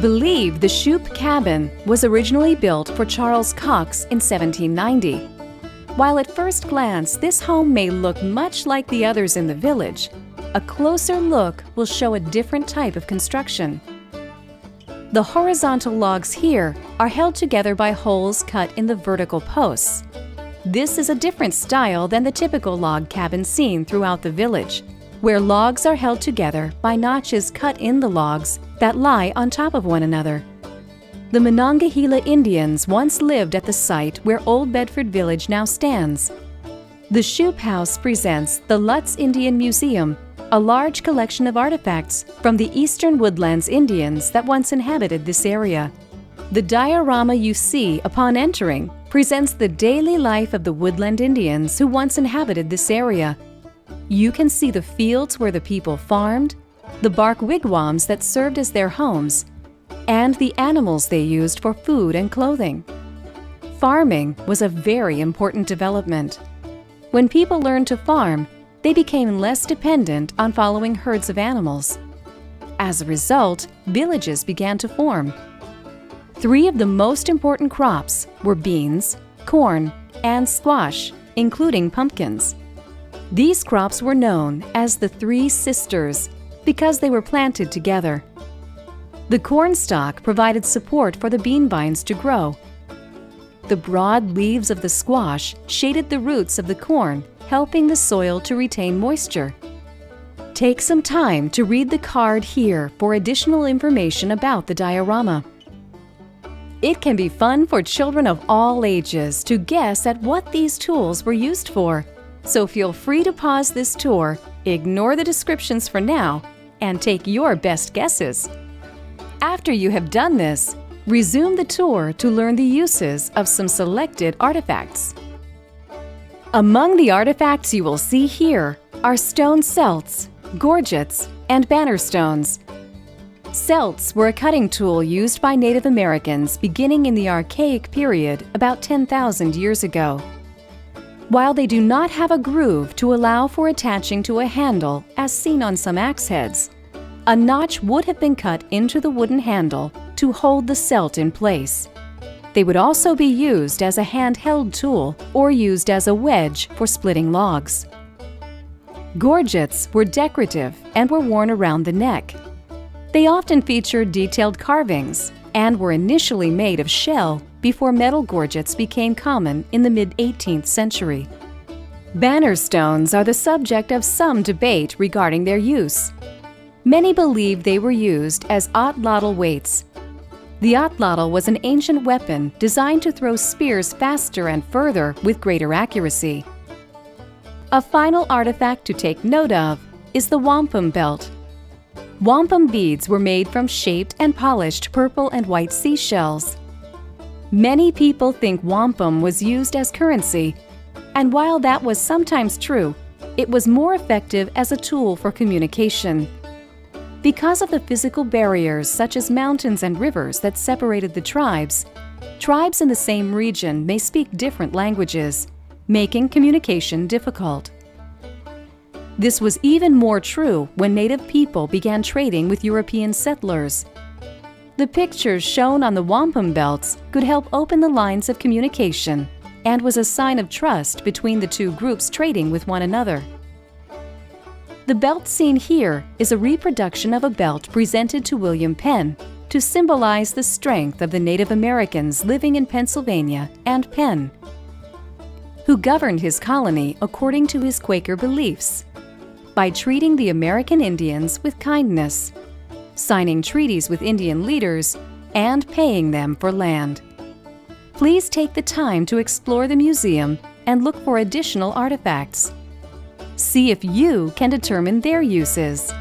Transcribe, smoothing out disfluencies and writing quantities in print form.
believe the Shoop cabin was originally built for Charles Cox in 1790. While at first glance this home may look much like the others in the village, a closer look will show a different type of construction. The horizontal logs here are held together by holes cut in the vertical posts. This is a different style than the typical log cabin seen throughout the village, where logs are held together by notches cut in the logs that lie on top of one another. The Monongahela Indians once lived at the site where Old Bedford Village now stands. The Shoop House presents the Lutz Indian Museum, a large collection of artifacts from the eastern woodlands Indians that once inhabited this area. The diorama you see upon entering presents the daily life of the woodland Indians who once inhabited this area. You can see the fields where the people farmed, the bark wigwams that served as their homes, and the animals they used for food and clothing. Farming was a very important development. When people learned to farm, they became less dependent on following herds of animals. As a result, villages began to form. 3 of the most important crops were beans, corn, and squash, including pumpkins. These crops were known as the 3 sisters because they were planted together. The corn stalk provided support for the bean vines to grow. The broad leaves of the squash shaded the roots of the corn, helping the soil to retain moisture. Take some time to read the card here for additional information about the diorama. It can be fun for children of all ages to guess at what these tools were used for, so feel free to pause this tour, ignore the descriptions for now, and take your best guesses. After you have done this, resume the tour to learn the uses of some selected artifacts. Among the artifacts you will see here are stone celts, gorgets, and banner stones. Celts were a cutting tool used by Native Americans beginning in the Archaic period about 10,000 years ago. While they do not have a groove to allow for attaching to a handle as seen on some axe heads, a notch would have been cut into the wooden handle to hold the celt in place. They would also be used as a handheld tool or used as a wedge for splitting logs. Gorgets were decorative and were worn around the neck. They often featured detailed carvings and were initially made of shell before metal gorgets became common in the mid-18th century. Banner stones are the subject of some debate regarding their use. Many believe they were used as atlatl weights. The atlatl was an ancient weapon designed to throw spears faster and further with greater accuracy. A final artifact to take note of is the wampum belt. Wampum beads were made from shaped and polished purple and white seashells. Many people think wampum was used as currency, and while that was sometimes true, it was more effective as a tool for communication. Because of the physical barriers such as mountains and rivers that separated the tribes in the same region may speak different languages, making communication difficult. This was even more true when Native people began trading with European settlers. The pictures shown on the wampum belts could help open the lines of communication and was a sign of trust between the 2 groups trading with one another. The belt seen here is a reproduction of a belt presented to William Penn to symbolize the strength of the Native Americans living in Pennsylvania and Penn, who governed his colony according to his Quaker beliefs, by treating the American Indians with kindness, signing treaties with Indian leaders, and paying them for land. Please take the time to explore the museum and look for additional artifacts. See if you can determine their uses.